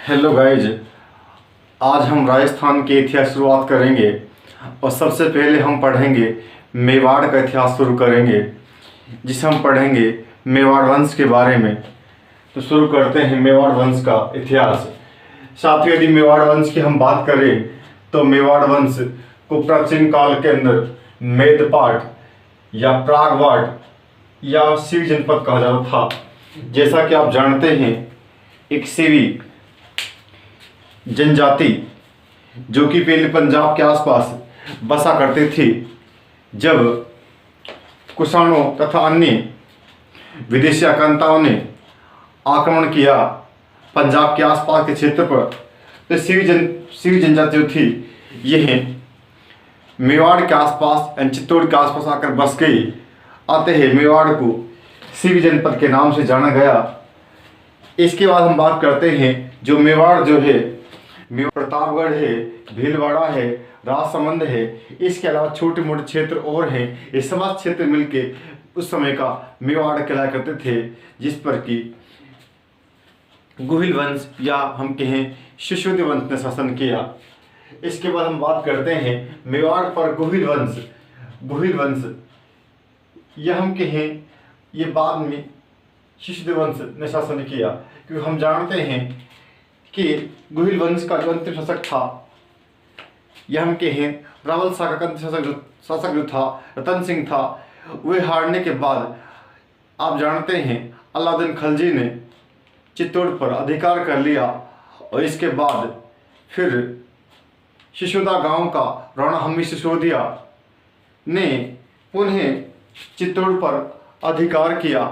Hello guys, आज हम राजस्थान के इतिहास शुरुआत करेंगे और सबसे पहले हम पढ़ेंगे मेवाड़ का इतिहास शुरू करेंगे, जिसे हम पढ़ेंगे मेवाड़ वंश के बारे में। तो शुरू करते हैं मेवाड़ वंश का इतिहास। साथ ही यदि मेवाड़ वंश की हम बात करें तो मेवाड़ वंश को प्राचीन काल के अंदर मेदपाट या प्रागवाट या शिव जनपद कहा जाता था। जैसा कि आप जानते हैं, एक शिवी जनजाति जो कि पहले पंजाब के आसपास बसा करते थे, जब कुषाणों तथा अन्य विदेशी आक्रांताओं ने आक्रमण किया पंजाब के आसपास के क्षेत्र पर, तो शिवी जनजाति जो थी यह मेवाड़ के आसपास यानी चित्तौड़ के आसपास आकर बस गई। आते ही मेवाड़ को शिवी जनपद के नाम से जाना गया। इसके बाद हम बात करते हैं जो मेवाड़ जो है, प्रतापगढ़ है, भीलवाड़ा है, राजसमंद है, इसके अलावा छोटे मोटे क्षेत्र और हैं। ये सब क्षेत्र मिलके उस समय का मेवाड़ कहलाया करते थे, जिस पर कि गुहिल वंश या हम कहें शिशुद्ध वंश ने शासन किया। इसके बाद हम बात करते हैं मेवाड़ पर गुहिल वंश या हम कहें ये बाद में शिशुद्ध वंश ने शासन किया, क्योंकि हम जानते हैं कि गुहिल वंश का जो अंतिम शासक था यह हम कहें रावल शाह का अंतिम शासक जो था रतन सिंह था, वह हारने के बाद आप जानते हैं अलाउद्दीन खलजी ने चित्तौड़ पर अधिकार कर लिया और इसके बाद फिर सिसोदा गांव का राणा हम्मी सिसोदिया ने पुनः चित्तौड़ पर अधिकार किया।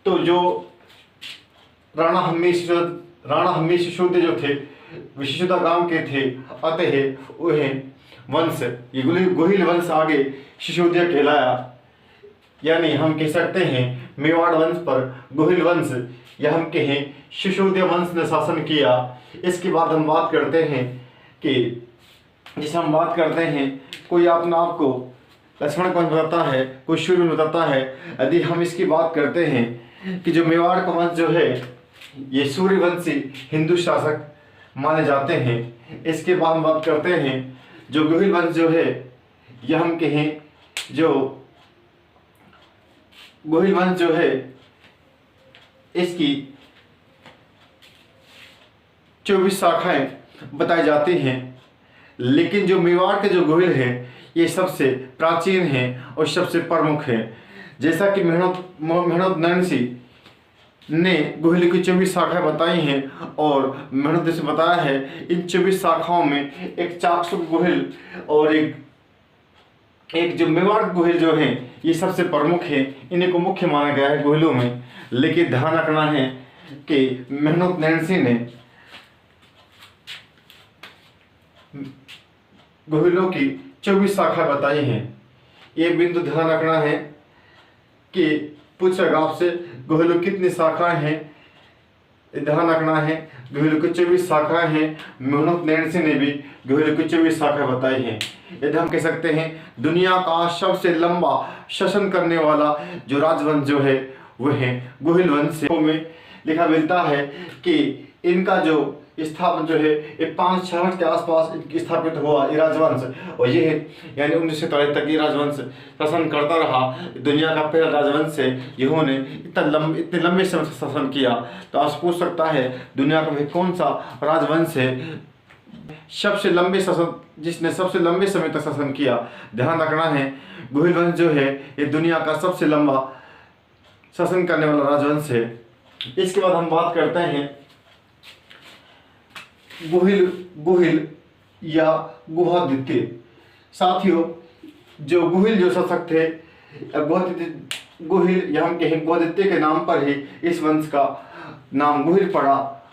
तो जो राणा हम्मी सिसोदिया जो थे सिसोदा गांव के थे, अतः वह वंश ये गुहिल वंश आगे सिसोदिया कहलाया। यानी हम कह सकते हैं मेवाड़ वंश पर गुहिल वंश या हम कहें सिसोदिया वंश ने शासन किया। इसके बाद हम बात करते हैं कि जिसे हम बात करते हैं कोई अपना आपको लक्ष्मण कौन बताता है, कोई सूर्य बताता है। यदि हम इसकी बात करते हैं कि जो मेवाड़ का वंश जो है ये सूर्यवंशी हिंदू शासक माने जाते हैं। इसके बाद हम बात करते हैं जो गुहिल वंश जो है यह हम कहें जो गुहिल वंश जो है इसकी 24 शाखाएं बताई जाती हैं, लेकिन जो मेवाड़ के जो गुहिल हैं ये सबसे प्राचीन हैं और सबसे प्रमुख हैं। जैसा कि मेहनत नैन्सी ने गुहिल की 24 शाखाएं बताई हैं और मेहनत से बताया है इन 24 शाखाओं में एक चाकसुक गुहिल और एक जो मेवाड़ गुहिल जो हैं ये सबसे प्रमुख हैं। इन्हीं को मुख्य माना गया है गुहिलों में। लेकिन ध्यान रखना है कि मेहनत नैन्सी ने गुहिलों की 24 शाखा बताई हैं। ये बिंदु ध्यान रखना है कि पूछेगा आपसे गुहिलों कितनी शाखाएं हैं, ध्यान रखना है गुहिलों की 24 शाखाएं हैं। मेहनत नैन्सी ने भी गुहिलों की 24 शाखाएं बताई हैं। यदि हम कह सकते हैं दुनिया का सबसे लंबा शासन करने वाला जो राजवंश जो है वह है गुहिल वंश में लिखा मिलता है कि इनका जो स्थापन जो है ये 566 के आसपास स्थापित हुआ ये राजवंश, और ये यानी 1943 तक ये राजवंश शासन करता रहा। दुनिया का पहला राजवंश है, जिन्होंने इतने लंबे समय से शासन किया। तो आप पूछ सकता है दुनिया का कौन सा राजवंश है सबसे लंबे शासन जिसने सबसे लंबे समय तक शासन किया। ध्यान रखना है गुहिल वंश जो है ये दुनिया का सबसे लंबा शासन करने वाला राजवंश है। इसके बाद हम बात करते हैं गुहिल या गुहादित्य। साथियों जो गुहिल जो शासक थे गुहिल या हम कहें गुहादित्य के नाम पर ही इस वंश का नाम गुहिल पड़ा,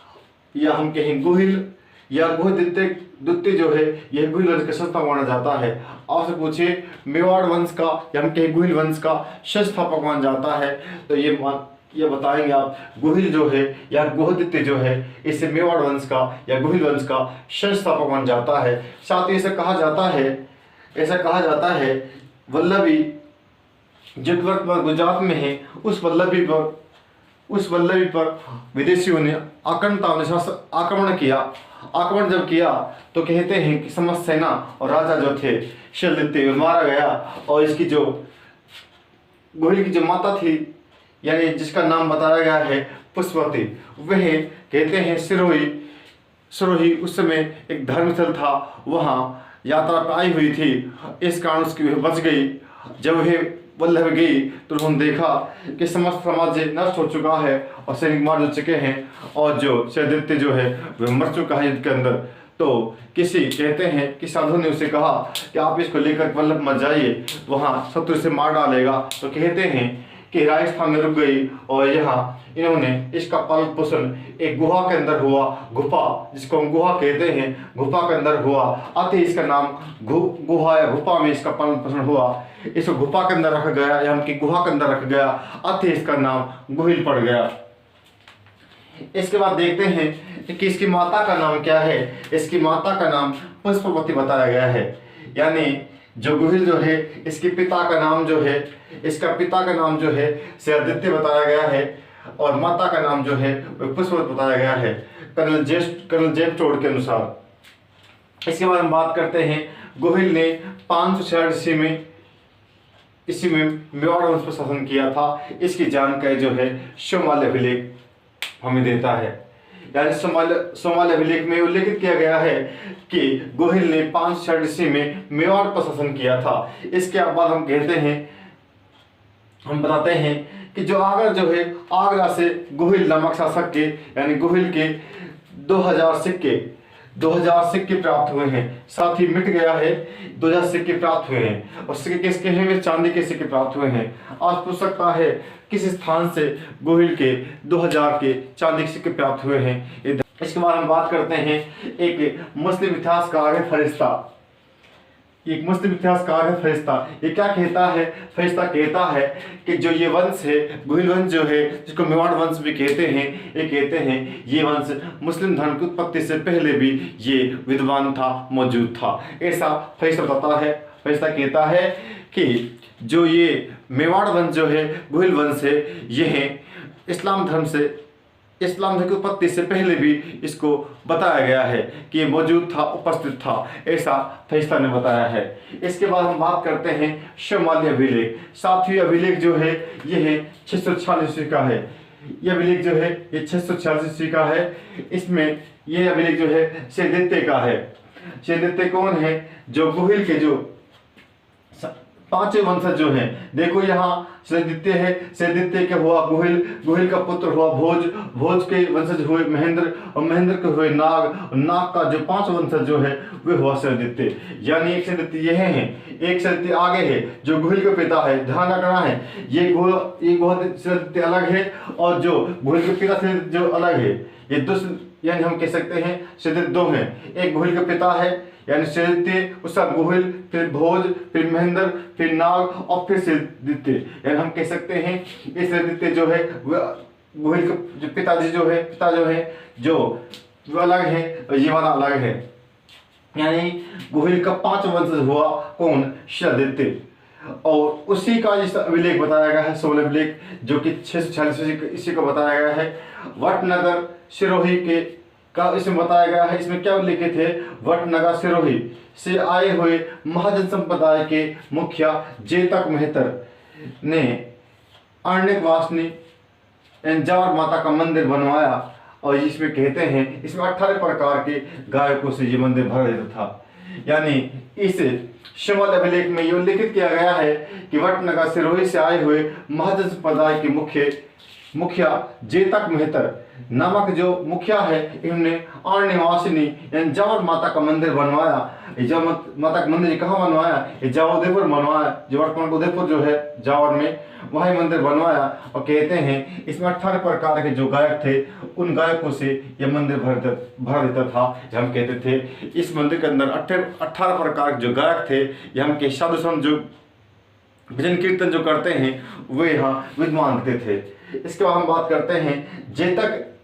या हम कहें गुहिल या गुहादित्य जो है यह गुहिल वंश का संस्थापक माना जाता है। आपसे पूछे मेवाड़ वंश का या हम कहें गुहिल वंश का संस्थापक माना जाता है, तो ये बताएंगे आप गुहिल जो है या गुहादित्य जो है इसे मेवाड़ वंश का या गुहिल वंश का संस्थापक माना जाता है। साथ ही ऐसा कहा जाता है वल्लभी जो वर्तमान गुजरात में है उस उस वल्लभी पर विदेशियों ने आक्रमण किया। आक्रमण जब किया तो कहते हैं कि समस्त सेना और राजा जो थे शल्यदेव मारा गया। और इसकी जो गोहिल की जो माता थी, यानी जिसका नाम बताया गया है पुष्पवती, वह कहते हैं सिरोही उस समय एक धर्मस्थल था, वहाँ यात्रा पर आई हुई थी। इस कारण उसकी वह बच गई। जब वह वल्लभ गई तो उन्होंने देखा कि समस्त समाज नष्ट हो चुका है और सैनिक मार जा चुके हैं और जो शल्यदेव जो है वह मर चुका है युद्ध के अंदर। तो कहते हैं कि साधु ने उसे कहा कि आप इसको लेकर वल्लभ मत जाइए, वहाँ शत्रु से मार डालेगा। तो कहते हैं कि राजस्थान में रुक गई और यहाँ इन्होंने इसका पालन पोषण एक गुहा के अंदर हुआ। गुफा जिसको हम गुहा कहते हैं, गुफा के अंदर हुआ। अतः इसका नाम गुहा या गुफा में इसका पालन पोषण हुआ। इसको गुफा के अंदर रखा गया, यानी कि गुहा के अंदर रखा गया, अतः इसका नाम गोहिल पड़ गया। इसके बाद देखते हैं कि इसकी माता का नाम क्या है। इसकी माता का नाम पुष्पवती बताया गया है। यानी जो गोहिल जो है, इसके पिता का नाम जो है, इसका पिता का नाम जो है शल्यदेव बताया गया है और माता का नाम जो है वह पुष्पवती बताया गया है कर्नल जेम्स टोड के अनुसार। इसके बाद हम बात करते हैं, गोहिल ने 566 ईस्वी में मेवाड़ वंश पर शासन किया था। इसकी जानकारी जो है सोमाल अभिलेख हमें देता है। यानी सोमाल अभिलेख में उल्लेखित किया गया है कि गोहिल ने 566 ईस्वी में मेवाड़ पर शासन किया था। इसके बाद हम बताते हैं कि जो आगरा जो है, आगरा से गोहिल नामक शासक के, यानी गोहिल के 2000 सिक्के प्राप्त हुए हैं। साथ ही मिट गया है, 2000 सिक्के प्राप्त हुए हैं। और सिक्के किसके हैं? वे चांदी के सिक्के प्राप्त हुए हैं। आज पूछ सकता है किस स्थान से गोहिल के 2000 के चांदी के सिक्के प्राप्त हुए हैं। इसके बाद हम बात करते हैं एक मुस्लिम इतिहासकार है फरिश्ता। एक मुस्लिम इतिहासकार है फरिश्ता। ये क्या कहता है? फरिश्ता कहता है कि जो ये वंश है, गोहिल वंश जो है, जिसको मेवाड़ वंश भी कहते हैं, ये कहते हैं ये वंश मुस्लिम धर्म की उत्पत्ति से पहले भी ये विद्वान था, मौजूद था। ऐसा फरिश्ता बताता है। फरिश्ता कहता है कि जो ये मेवाड़ वंश जो है, गोहिल वंश है, यह इस्लाम धर्म की उत्पत्ति से पहले भी इसको बताया गया है कि ये मौजूद था, उपस्थित था। ऐसा फरिश्ता ने बताया है। इसके बाद हम बात करते हैं सोमाली अभिलेख। 7वीं अभिलेख जो है यह है 646 ईस्वी का है। यह अभिलेख जो है ये 646 ईस्वी का है। इसमें यह अभिलेख जो है शल्यदेव का है। शल्यदेव कौन है? जो गोहिल के जो 5 वंशज जो हैं। देखो यहाँ शल्यदेव है, शल्यदेव के हुआ गोहिल का पुत्र हुआ भोज के वंशज हुए महेंद्र, और महेंद्र के हुए नाग का जो 5 वंशज जो है वे हुआ शल्यदेव। यानी एक शल्यदेव यह है, एक शल्यदेव आगे है जो गोहिल का पिता है। ध्यान रखना है, ये शल्यदेव अलग है और जो गोहिल के पिता से जो अलग है। ये यानी हम कह सकते हैं शल्यदेव 2 हैं। एक गोहिल का पिता है यानी शल्यदेव, उसका गोहिल, फिर भोज, फिर महेंद्र, फिर नाग और फिर शल्यदेव। यानी हम कह सकते हैं ये शल्यदेव जो है वह गोहिल के जो पिता जो है जो वो अलग है और ये वाला अलग है। यानी गोहिल का 5 वंशज हुआ कौन? शल्यदेव। और उसी का इस अभिलेख बताया गया है, सोमाल अभिलेख, जो कि 646 इसी को बताया गया है। वटनगर सिरोही के का इसमें बताया गया है। इसमें क्या उल्लेखित है? वटनगर सिरोही से आए हुए महाजन संप्रदाय के मुखिया जेतक मेहतर ने अरण्यक वासनी जावर माता का मंदिर बनवाया। और इसमें कहते हैं इसमें 18 प्रकार के गायकों से ये मंदिर भरा रहता था। यानी इस सोमाल अभिलेख में ये उल्लेखित किया गया है कि वटनगर सिरोही से आए हुए महाजन संप्रदाय के मुखिया जेतक मेहतर नामक जो मुखिया है, इन्होंने अरण्यवासिनी यानी जावर माता का मंदिर बनवाया। जावर माता का मंदिर कहाँ बनवाया? ये जावर उदयपुर बनवाया, जो वर्तमान उदयपुर जो है जावर में, वही मंदिर बनवाया। और कहते हैं इसमें 18 प्रकार के जो गायक थे, उन गायकों से यह मंदिर भर देता था। हम कहते थे इस मंदिर के अंदर 18 प्रकार के जो गायक थे, ये हम के साधु संत जो भजन कीर्तन जो करते हैं वे यहाँ विद्वान थे। इसके बाद हम बात करते हैं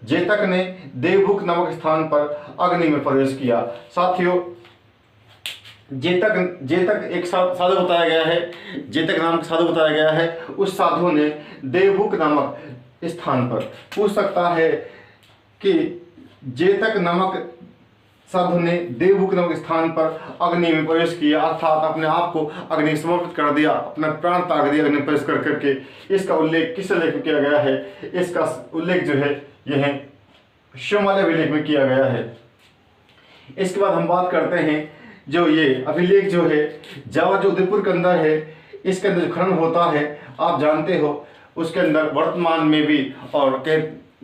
जेतक ने देवभूख नामक स्थान पर अग्नि में प्रवेश किया। साथियों, जेतक एक साधु बताया गया है, जेतक नाम का साधु बताया गया है। उस साधु ने देवभूख नामक स्थान पर। पूछ सकता है कि जेतक नामक साधु ने देवभूक नामक स्थान पर अग्नि में प्रवेश किया, अर्थात अपने आप को अग्नि समर्पित कर दिया, अपना प्राण त्याग दिया अग्नि में प्रवेश कर करके। इसका उल्लेख किस लेख में किया गया है? इसका उल्लेख जो है यह शिवमाला अभिलेख में किया गया है। इसके बाद हम बात करते हैं जो ये अभिलेख जो है जावा जो उदयपुर के अंदर है, इसके अंदर जो खनन होता है आप जानते हो, उसके अंदर वर्तमान में भी और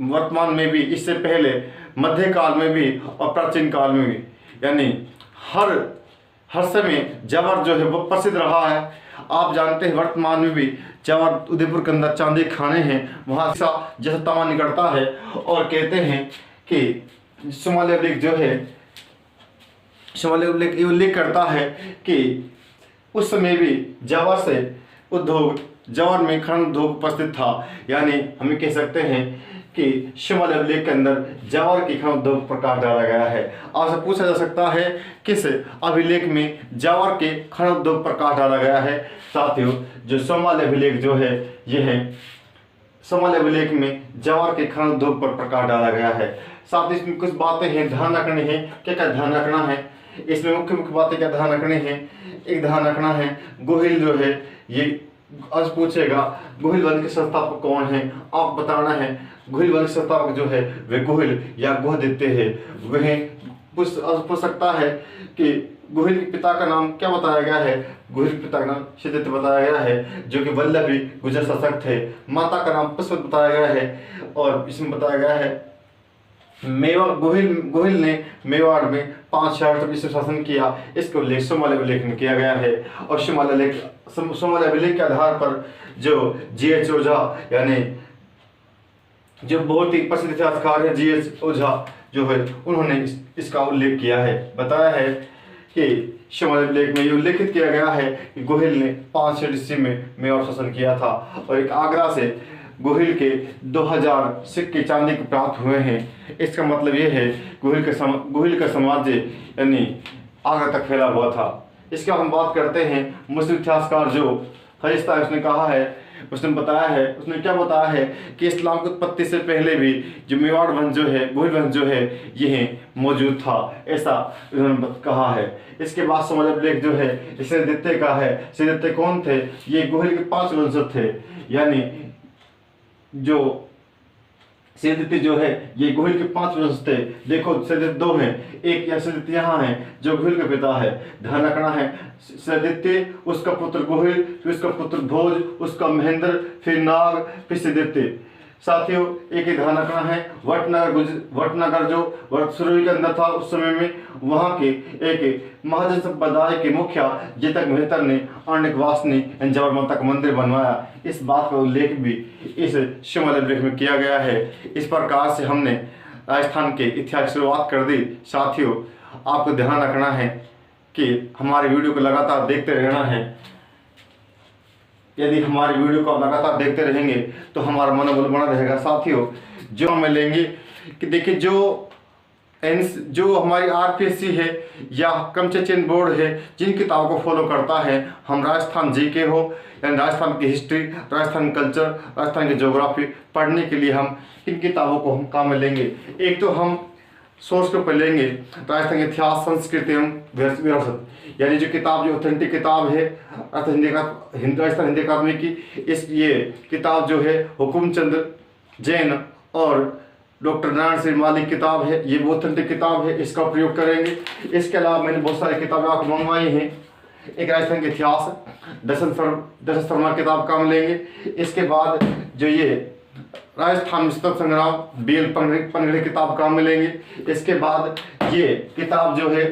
वर्तमान में भी, इससे पहले मध्यकाल में भी और प्राचीन काल में भी, यानी हर समय जवार जो है वो प्रसिद्ध रहा है। आप जानते हैं वर्तमान में भी जवार उदयपुर के अंदर चांदी खाने हैं, वहाँ जैसा तवा निकलता है। और कहते हैं कि शिवमाला अभिलेख जो है, शिवमाला अभिलेख ये उल्लेख करता है कि उस समय भी जवार से उद्योग, जवार में खनन उद्योग उपस्थित था। यानी हम कह सकते हैं कि शिवमाला अभिलेख के अंदर जवार की खनन उद्योग प्रकाश डाला गया है। आपसे पूछा जा सकता है किस अभिलेख में जवार के खनन उद्योग प्रकाश डाला गया है? साथियों, जो शिवमाला अभिलेख जो है यह है शिवमाला अभिलेख में जवार के खनन उद्योग पर प्रकाश डाला गया है। साथ ही इसमें कुछ बातें हैं ध्यान रखनी है। क्या क्या ध्यान रखना है इसमें? मुख्य मुख्य बातें क्या ध्यान रखनी है? एक ध्यान रखना है गोहिल जो है, ये आज पूछेगा गोहिल वंश के संस्थापक कौन है, आप बताना है। गोहिल वंश के संस्थापक जो है वे गोहिल या गोहदित्य है। वह पूछ सकता है कि गोहिल के पिता का नाम क्या बताया गया है? गोहिल के पिता का नाम सिद्धिदाता बताया गया है, जो कि वल्लभी गुर्जर शासक थे। माता का नाम पुष्प बताया गया है। और इसमें बताया गया है मेवाड़, गोहिल ने मेवाड़ में 5 शहर विश्व शासन किया। इसको उल्लेख शिवमाला अभिलेख में किया गया है। और शिवमाला अभिलेख के आधार पर जो G.H. ओझा, यानी जो बहुत ही प्रसिद्ध इतिहासकार है G.H. ओझा जो है, उन्होंने इसका उल्लेख किया है। बताया है कि शिवमाला अभिलेख में ये उल्लेखित किया गया है कि गोहिल ने 5 शहर ईस्वी में मेवाड़ शासन किया था। और एक आगरा से गोहिल के 2000 सिक्के चांदी के प्राप्त हुए हैं। इसका मतलब ये है गोहिल का साम्राज्य यानी आगरा तक फैला हुआ था। इसके बाद हम बात करते हैं मुस्लिम इतिहासकार जो फरिश्ता है, उसने कहा है, उसने बताया है, उसने क्या बताया है कि इस्लाम की उत्पत्ति से पहले भी जो मेवाड़ वंश जो है, गोहिल वंश जो है, यह मौजूद था, ऐसा उन्होंने कहा है। इसके बाद शिवमाला अभिलेख जो है सिद्धिदाता का है। सिद्धिदाता कौन थे? ये गोहिल के 5 वंशज थे। यानी जो सिद्धिदाता जो है ये गोहिल के 5 वंश थे। देखो सिद्धिदाता 2 हैं, एक या सिद्धिदाता यहाँ है जो गोहिल का पिता है। ध्यान रखना है सिद्धिदाता, उसका पुत्र गोहिल, फिर उसका पुत्र भोज, उसका महेंद्र, फिर नाग, फिर सिद्धिदाता। साथियों, एक ही ध्यान रखना है वटनगर जो सुरवी के अंदर था उस समय में, वहाँ के एक महाजन संप्रदाय के मुखिया जेतक मेहतर ने अर्णिकवासिनी जवार माता का मंदिर बनवाया। इस बात का उल्लेख भी इस शिवमाला अभिलेख में किया गया है। इस प्रकार से हमने राजस्थान के इतिहास की शुरुआत कर दी। साथियों, आपको ध्यान रखना है कि हमारे वीडियो को लगातार देखते रहना है। यदि हमारे वीडियो को आप लगातार देखते रहेंगे तो हमारा मनोबल बना रहेगा। साथियों, जो हम लेंगे कि देखिए जो हमारी RPSC है या क्रमचय चयन बोर्ड है, जिन किताबों को फॉलो करता है, हम राजस्थान GK हो यानी राजस्थान की हिस्ट्री, राजस्थान कल्चर, राजस्थान की ज्योग्राफी पढ़ने के लिए हम इन किताबों को हम काम में लेंगे। एक तो हम सोर्स के ऊपर लेंगे राजस्थान के इतिहास, संस्कृति एवं विरासत, यानी जो किताब जो ऑथेंटिक किताब है राजस्थान हिंदी अकादमी की। ये किताब जो है हुकुमचंद जैन और डॉक्टर नारायण श्री मालिक किताब है, ये वो ऑथेंटिक किताब है, इसका प्रयोग करेंगे। इसके अलावा मैंने बहुत सारी किताबें आपको मंगवाई हैं। एक राजस्थान के इतिहास, दशरथ शर्मा किताब काम लेंगे। इसके बाद जो ये राजस्थान में स्वतंत्रता संग्राम BL पनगड़े किताब काम में लेंगे। इसके बाद ये किताब जो है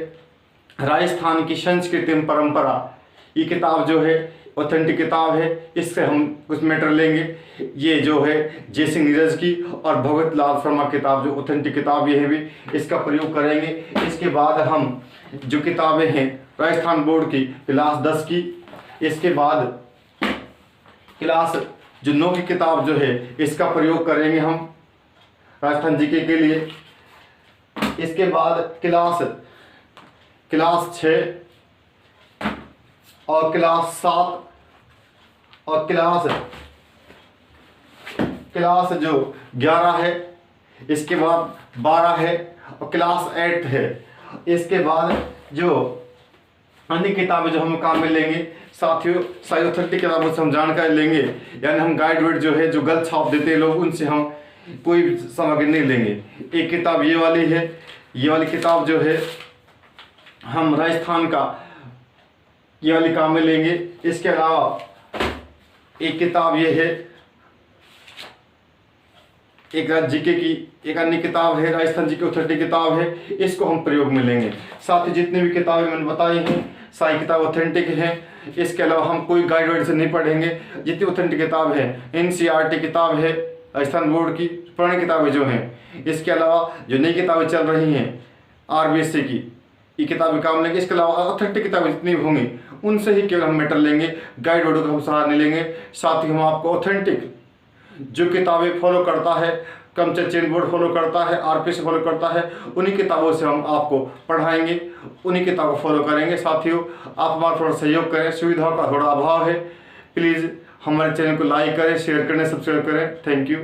राजस्थान की संस्कृति एवं परंपरा, ये किताब जो है ऑथेंटिक किताब है, इससे हम कुछ मैटर लेंगे। ये जो है जय सिंह नीरज की और भगवत लाल शर्मा किताब जो ऑथेंटिक किताब ये है भी, इसका प्रयोग करेंगे। इसके बाद हम जो किताबें हैं राजस्थान बोर्ड की क्लास 10 की, इसके बाद क्लास जो 9 की किताब जो है इसका प्रयोग करेंगे हम राजस्थान GK के लिए। इसके बाद क्लास 6 और क्लास 7 और क्लास क्लास जो 11 है, इसके बाद 12 है और क्लास 8 है। इसके बाद जो अन्य किताबें जो हम काम में लेंगे साथियों, सारी ऑथेंटिक किताबों से हम जानकारी लेंगे, यानी हम गाइड वाइड जो है जो गलत छाप देते हैं लोग, उनसे हम कोई भी सामग्री नहीं लेंगे। एक किताब ये वाली है, ये वाली किताब जो है हम राजस्थान का ये वाली काम में लेंगे। इसके अलावा एक किताब ये है, एक जीके की एक अन्य किताब है, राजस्थान जी की ऑथेंटिक किताब है, इसको हम प्रयोग में लेंगे। साथ ही जितनी भी किताबें मैंने बताई हैं सारी किताब ऑथेंटिक हैं। इसके अलावा हम कोई गाइड वाइड से नहीं पढ़ेंगे। जितनी ऑथेंटिक किताब है, NCERT किताब है, राजस्थान बोर्ड की पुरानी किताबें जो हैं, इसके अलावा जो नई किताबें चल रही हैं RBSC की, ये किताबें काम लेंगे। इसके अलावा ऑथेंटिक किताबें जितनी भी होंगी उनसे ही केवल हम मैटर लेंगे, गाइड वाइड का हम सहारा नहीं लेंगे। साथ ही हम आपको ऑथेंटिक जो किताबें फॉलो करता है, क्रमचर्या चेन बोर्ड फॉलो करता है, RPSC फॉलो करता है, उन्हीं किताबों से हम आपको पढ़ाएंगे, उन्हीं किताबों को फॉलो करेंगे। साथियों, आप हमारा थोड़ा सहयोग करें, सुविधाओं का थोड़ा अभाव है, प्लीज़ हमारे चैनल को लाइक करें, शेयर करें, सब्सक्राइब करें। Thank you.